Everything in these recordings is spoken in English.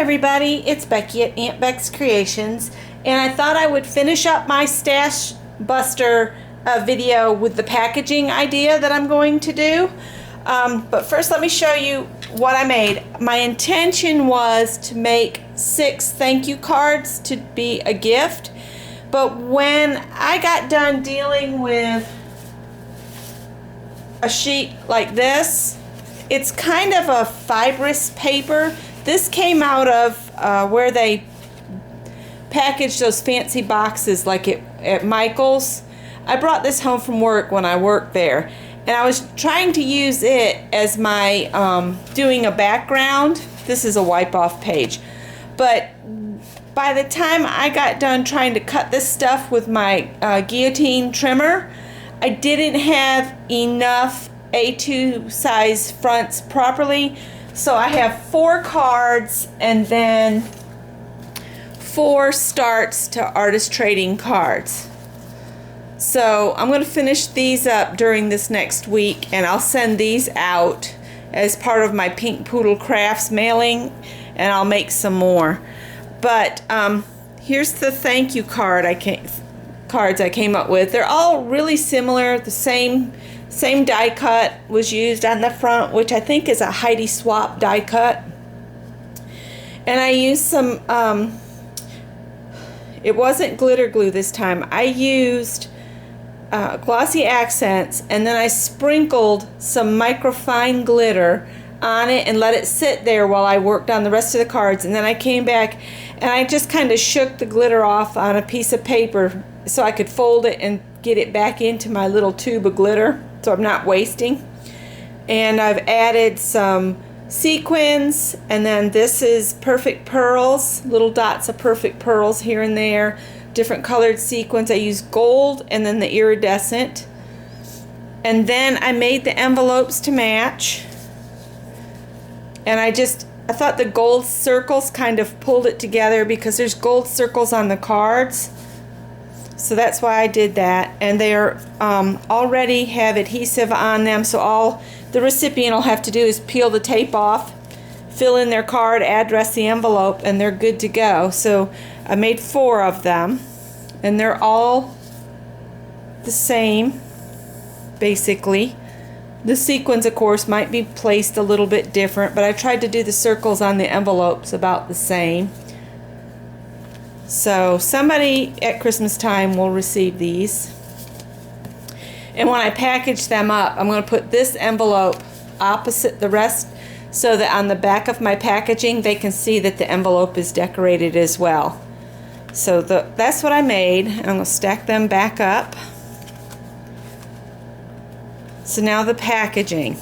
everybody, it's Becky at Aunt Beck's Creations, and I thought I would finish up my Stash Buster video with the packaging idea that I'm going to do. But first let me show you what I made. My intention was to make 6 thank you cards to be a gift, but when I got done dealing with a sheet like this, it's kind of a fibrous paper. This came out of where they package those fancy boxes like at Michael's. I brought this home from work when I worked there, and I was trying to use it as my doing a background. This is a wipe off page, but by the time I got done trying to cut this stuff with my guillotine trimmer, I didn't have enough A2 size fronts properly, so I have 4 cards and then 4 starts to artist trading cards. So I'm going to finish these up during this next week, and I'll send these out as part of my Pink Poodle Crafts mailing, and I'll make some more. But here's the thank you cards I came up with. They're all really similar. The same die cut was used on the front, which I think is a Heidi Swapp die cut. And I used some, it wasn't glitter glue this time. I used glossy accents, and then I sprinkled some microfine glitter on it and let it sit there while I worked on the rest of the cards. And then I came back and I just kind of shook the glitter off on a piece of paper so I could fold it and get it back into my little tube of glitter so I'm not wasting. And I've added some sequins, and then this is perfect pearls, little dots of perfect pearls here and there, different colored sequins. I used gold and then the iridescent, and then I made the envelopes to match. And I thought the gold circles kind of pulled it together because there's gold circles on the cards. So that's why I did that. And they are already have adhesive on them, so all the recipient will have to do is peel the tape off, fill in their card, address the envelope, and they're good to go. So I made 4 of them, and they're all the same, basically. The sequins, of course, might be placed a little bit different, but I tried to do the circles on the envelopes about the same. So somebody at Christmas time will receive these. And when I package them up, I'm going to put this envelope opposite the rest so that on the back of my packaging they can see that the envelope is decorated as well. So that's what I made. I'm going to stack them back up. So now the packaging.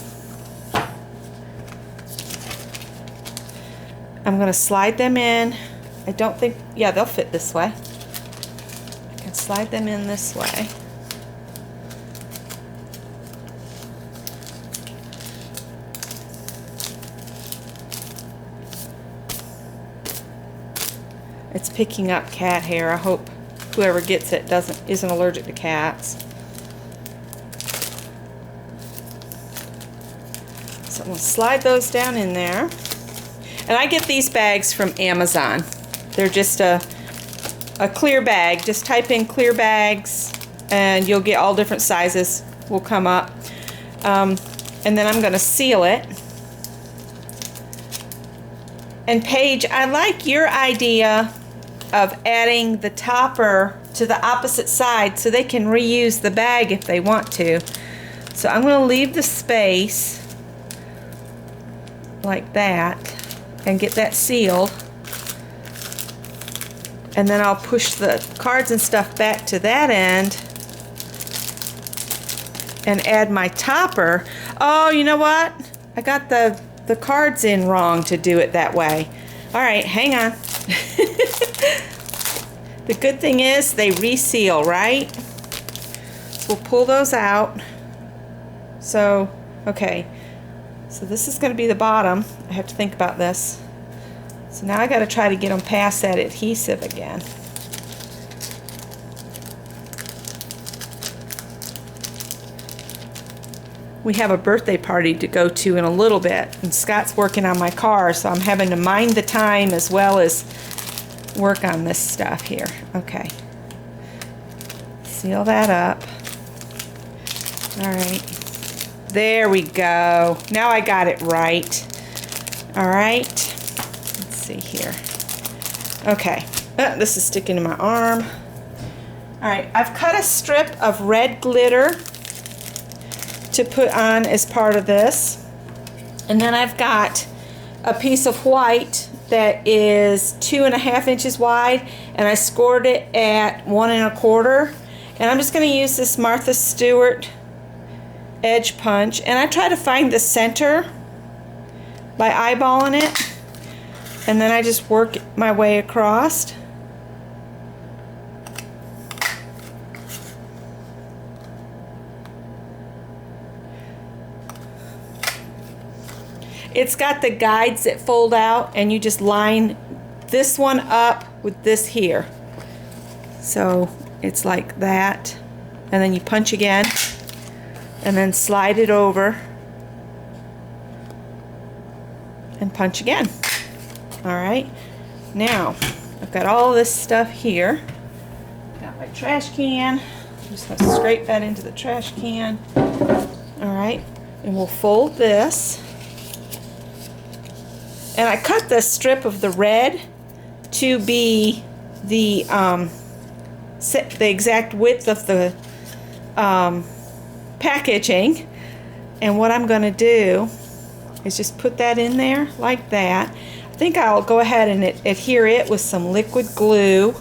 I'm going to slide them in. I don't think, yeah, they'll fit this way. I can slide them in this way. It's picking up cat hair. I hope whoever gets it isn't allergic to cats. So I'm going to slide those down in there. And I get these bags from Amazon. They're just a clear bag. Just type in clear bags and you'll get all different sizes will come up. And then I'm going to seal it. And Paige, I like your idea of adding the topper to the opposite side so they can reuse the bag if they want to. So I'm going to leave the space like that and get that sealed. And then I'll push the cards and stuff back to that end and add my topper. Oh, you know what? I got the cards in wrong to do it that way. All right, hang on. The good thing is they reseal, right? So we'll pull those out. So, okay. So this is going to be the bottom. I have to think about this. So now I got to try to get them past that adhesive again. we have a birthday party to go to in a little bit, and Scott's working on my car, so I'm having to mind the time as well as work on this stuff here. Okay. Seal that up. All right. There we go. Now I got it right. All right. Let's see here. Okay. This is sticking to my arm. All right. I've cut a strip of red glitter to put on as part of this. And then I've got a piece of white that is 2.5 inches wide, and I scored it at 1 1/4. And I'm just going to use this Martha Stewart edge punch, and I try to find the center by eyeballing it, and then I just work my way across. It's got the guides that fold out, and you just line this one up with this here. So it's like that, and then you punch again, and then slide it over and punch again. All right, now I've got all this stuff here. Got my trash can. I'm just going to scrape that into the trash can. All right, and we'll fold this. And I cut the strip of the red to be the exact width of the packaging. And what I'm going to do is just put that in there like that. I think I'll go ahead and adhere it with some liquid glue.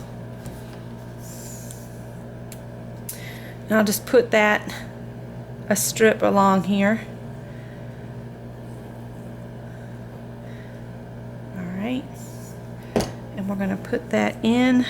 And I'll just put that a strip along here. Alright. And we're going to put that in.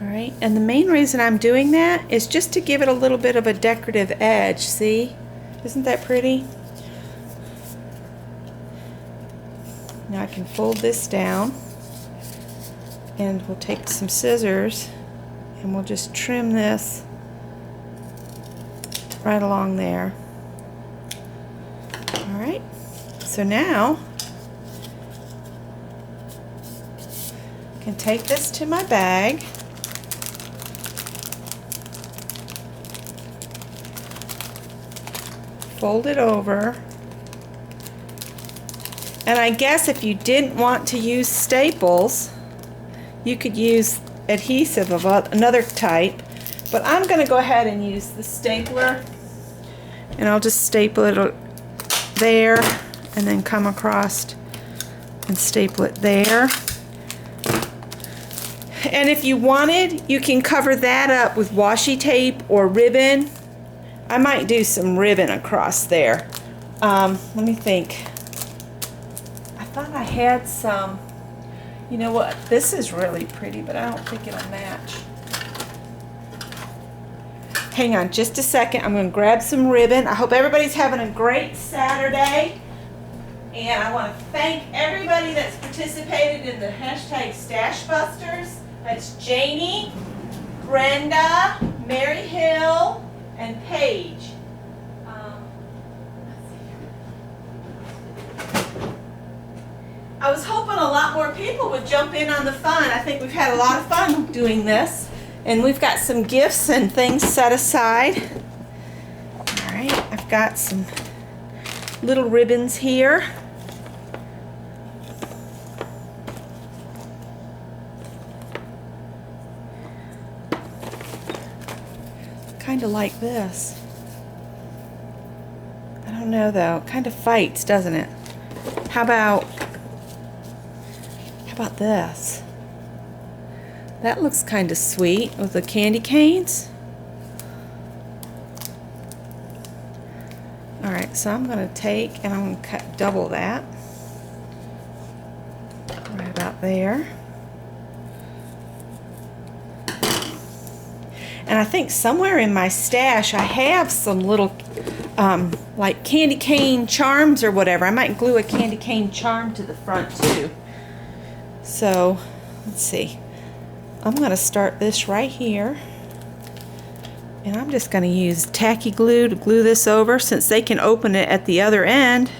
Alright, and the main reason I'm doing that is just to give it a little bit of a decorative edge. See? Isn't that pretty? Now I can fold this down, and we'll take some scissors and we'll just trim this right along there. Alright, so now I can take this to my bag. Fold it over, and I guess if you didn't want to use staples, you could use adhesive of another type, but I'm going to go ahead and use the stapler, and I'll just staple it there and then come across and staple it there. And if you wanted, you can cover that up with washi tape or ribbon. I might do some ribbon across there. Let me think. I thought I had some. You know what? This is really pretty, but I don't think it'll match. Hang on just a second. I'm going to grab some ribbon. I hope everybody's having a great Saturday. And I want to thank everybody that's participated in the hashtag Stash Busters. That's Janie, Brenda, Mary Hill, and Paige. I was hoping a lot more people would jump in on the fun. I think we've had a lot of fun doing this. And we've got some gifts and things set aside. Alright, I've got some little ribbons here. Kind of like this. I don't know though. It kind of fights, doesn't it? How about this? That looks kind of sweet with the candy canes. Alright, so I'm going to take and I'm going to cut double that. Right about there. And I think somewhere in my stash I have some little like candy cane charms or whatever. I might glue a candy cane charm to the front too. So let's see. I'm going to start this right here. And I'm just going to use tacky glue to glue this over since they can open it at the other end.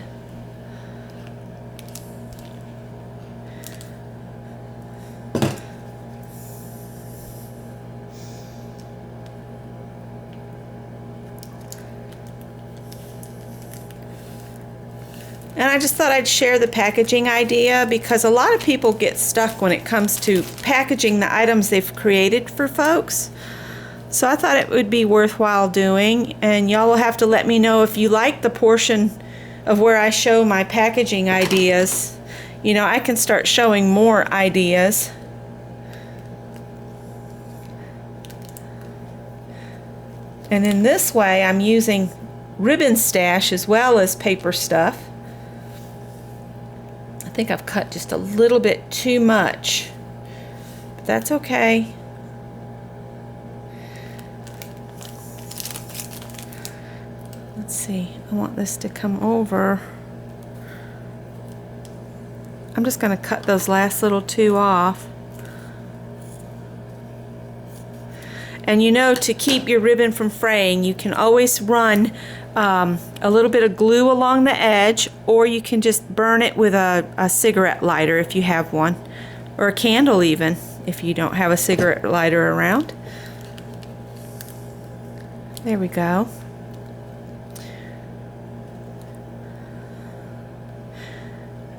And I just thought I'd share the packaging idea because a lot of people get stuck when it comes to packaging the items they've created for folks. So I thought it would be worthwhile doing, and y'all will have to let me know if you like the portion of where I show my packaging ideas. You know, I can start showing more ideas. And in this way I'm using ribbon stash as well as paper stuff. I think I've cut just a little bit too much, but that's okay. Let's see, I want this to come over. I'm just going to cut those last little two off. And you know, to keep your ribbon from fraying, you can always run a little bit of glue along the edge, or you can just burn it with a cigarette lighter if you have one, or a candle even if you don't have a cigarette lighter around. There we go.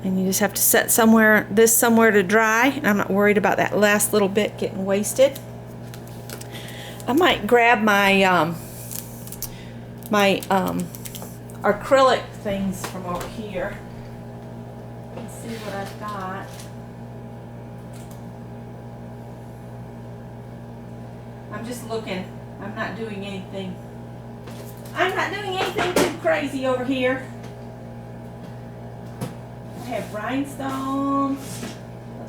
And you just have to set this somewhere to dry. And I'm not worried about that last little bit getting wasted. I might grab my acrylic things from over here and see what I've got. I'm just looking. I'm not doing anything. I'm not doing anything too crazy over here. I have rhinestones,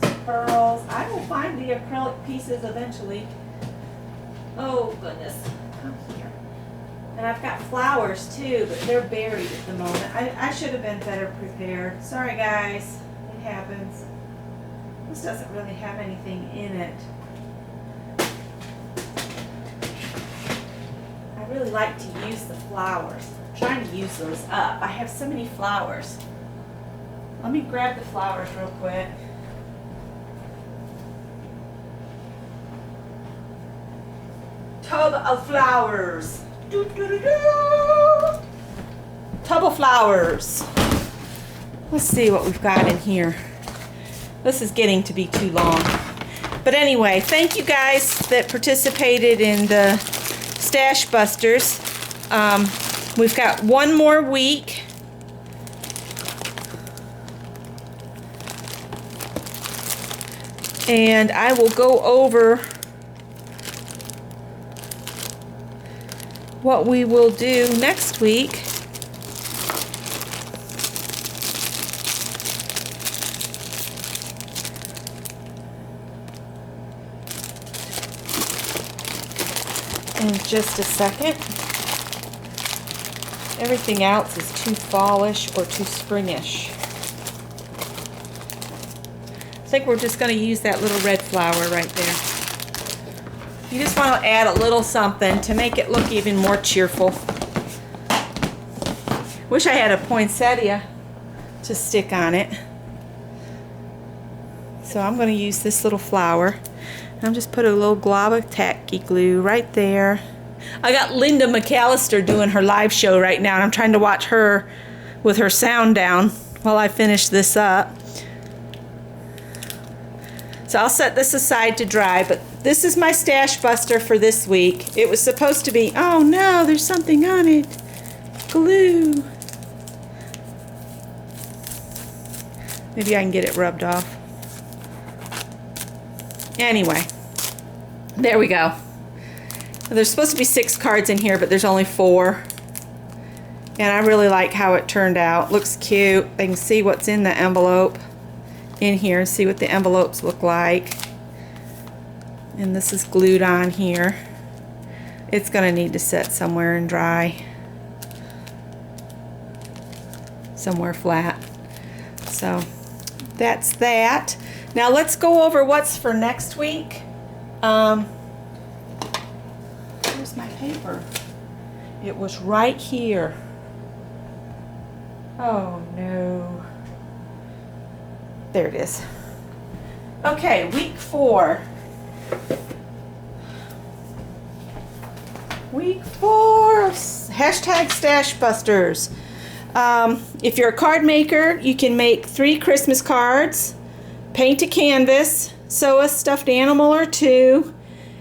those pearls. I will find the acrylic pieces eventually. Oh goodness, come here. And I've got flowers too, but they're buried at the moment. I should have been better prepared. Sorry guys, it happens. This doesn't really have anything in it. I really like to use the flowers. I'm trying to use those up. I have so many flowers. Let me grab the flowers real quick. Tub of flowers. Doo, doo, doo, doo. Tub of flowers. Let's see what we've got in here. This is getting to be too long. But anyway, thank you guys that participated in the Stash Busters. We've got one more week. And I will go over what we will do next week. In just a second. Everything else is too fallish or too springish. I think we're just going to use that little red flower right there. You just want to add a little something to make it look even more cheerful. Wish I had a poinsettia to stick on it. So I'm going to use this little flower. I'm just put a little glob of tacky glue right there. I got Linda McAllister doing her live show right now, and I'm trying to watch her with her sound down while I finish this up. So I'll set this aside to dry, but this is my Stash Buster for this week. It was supposed to be, oh no, there's something on it. Glue. Maybe I can get it rubbed off. Anyway, there we go. There's supposed to be 6 cards in here, but there's only 4. And I really like how it turned out. Looks cute. I can see what's in the envelope in here, see what the envelopes look like. And this is glued on here. It's going to need to sit somewhere and dry. somewhere flat. So that's that. Now let's go over what's for next week. Where's my paper? It was right here. Oh no. There it is. Okay, week 4. Week 4 of hashtag Stash Busters. If you're a card maker, you can make 3 Christmas cards, paint a canvas, sew a stuffed animal or 2,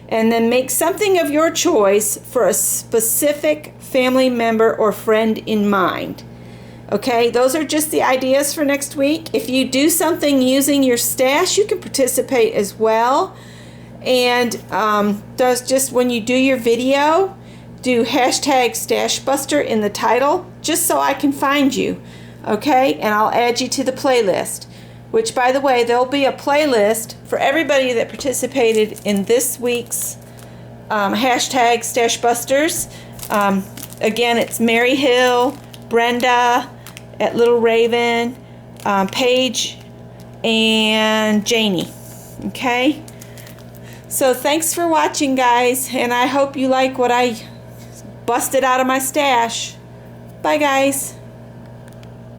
and then make something of your choice for a specific family member or friend in mind. Okay, those are just the ideas for next week. If you do something using your stash, you can participate as well. And just when you do your video, do hashtag StashBuster in the title, just so I can find you. Okay, and I'll add you to the playlist. Which, by the way, there'll be a playlist for everybody that participated in this week's hashtag StashBusters. Again, it's Mary Hill, Brenda at Little Raven, Paige, and Janie. Okay? So thanks for watching, guys, and I hope you like what I busted out of my stash. Bye, guys.